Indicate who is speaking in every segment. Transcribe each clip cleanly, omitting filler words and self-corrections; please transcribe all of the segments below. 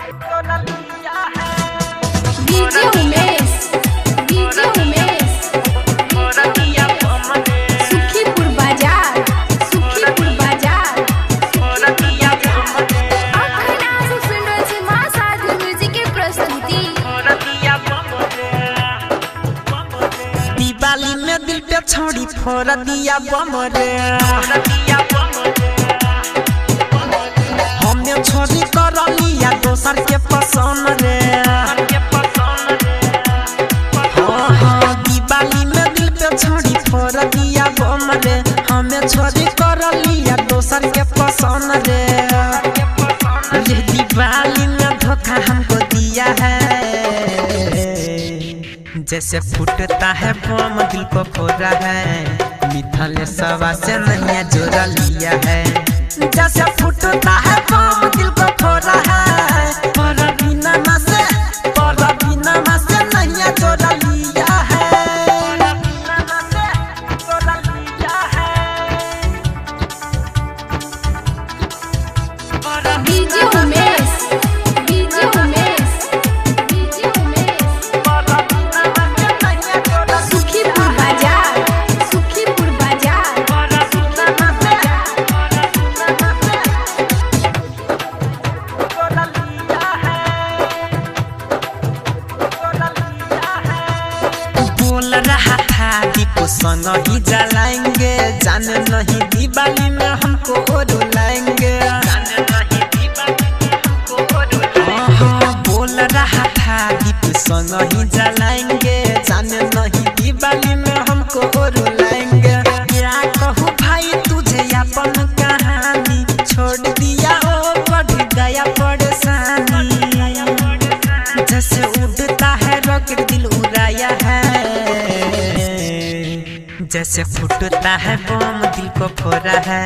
Speaker 1: DJ Umesh Sukhipur बाजार अखन आजू सुन रहल छी मां साधु म्यूजिक के प्रस्तुति।
Speaker 2: दिवाली में दिल पे छोड़ी फोड़ दिया बम रे, हमें छोड़ी कर लिया दोसर के पसंद रे। हाँ हाँ दिवाली में दिल पे छोड़ी फोड़ दिया बम रे, हमें छोड़ी कर लिया दोसर के पसंद रे। ये दिवाली में धोखा हमको दिया है, जैसे फूटता है बम दिल को फोड़ा है। मिथल सवा से नहीं जोड़ा लिया है, जैसे फूटता है बम दिल को फोड़ा है। पर बिना से नहीं जोड़ा लिया है।
Speaker 1: डीजे उमेश सुखीपुर बाजार
Speaker 2: बोल रहा था दीपू संग ही जलाएंगे, जाने नहीं दिवाली में हमको रुलाएंगे। बोल रहा था दीपू संग ही जलाएंगे, जाने नहीं दिवाली में हमको रुलाएंगे। क्या कहूँ भाई तुझे अपन कहानी, छोड़ दिया ओ बढ़ गया परेशानी। जैसे उड़ता है रॉकेट दिल उड़ाया है, जैसे फूटता है बम दिल को फोड़ा है।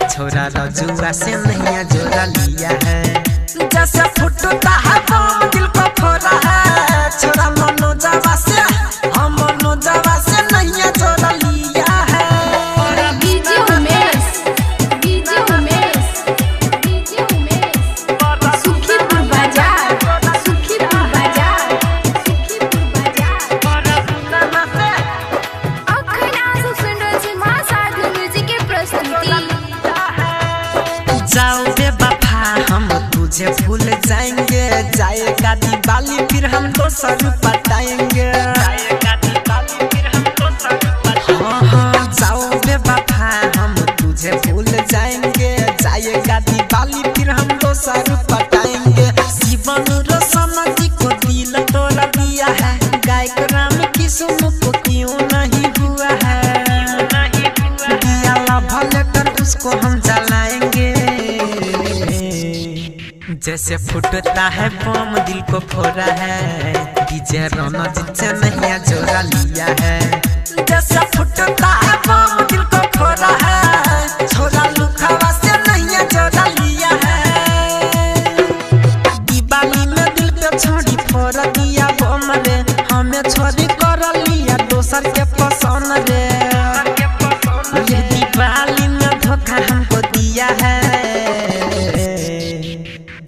Speaker 2: छोरा रजुआ से नहीं जोड़ा लिया है, जैसे फूटता है बम दिल को फोड़ा है। छोरा मनोजवा से नहीं जोड़ा लिया है।
Speaker 1: डीजे उमेश सुखीपुर बाजार अखन आजू सुन रहल छी मां साधु म्यूजिक के प्रस्तुति।
Speaker 2: जाओ बेवफा हम तुझे भूल जाएंगे, जाएगा दिवाली फिर हम दोसर पटाएंगे। हाँ हाँ जाओ बेवफा हम तुझे भूल जाएंगे, जाएगा दिवाली फिर हम दोसर पटाएंगे। जीवन रोशन जी को दिल तोड़ दिया है, गायक राम किस्म को क्यों नहीं हुआ है। दिया लव लेटर उसको हम जलाएंगे, जैसे फूटता है बम दिल को फोड़ा है। डीजे रोना जिसे नहीं जोड़ा लिया है, जैसे फूटता है बम दिल को फोड़ा है। छोरा लुखावा से नहीं जोड़ा लिया है। दिवाली में दिल पे छोड़ी फोड़ दिया बम रे, हमें छोड़ी कर लिया दोसर के पसंद रे। ये दिवाली में धोखा हमको दिया है,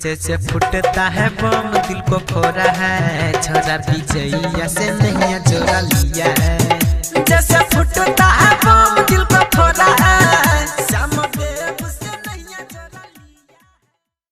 Speaker 2: जैसे फूटता है बम दिल को फोड़ा है। छोरा विजयया से नहीं जोड़ा लिया है, जैसे फूटता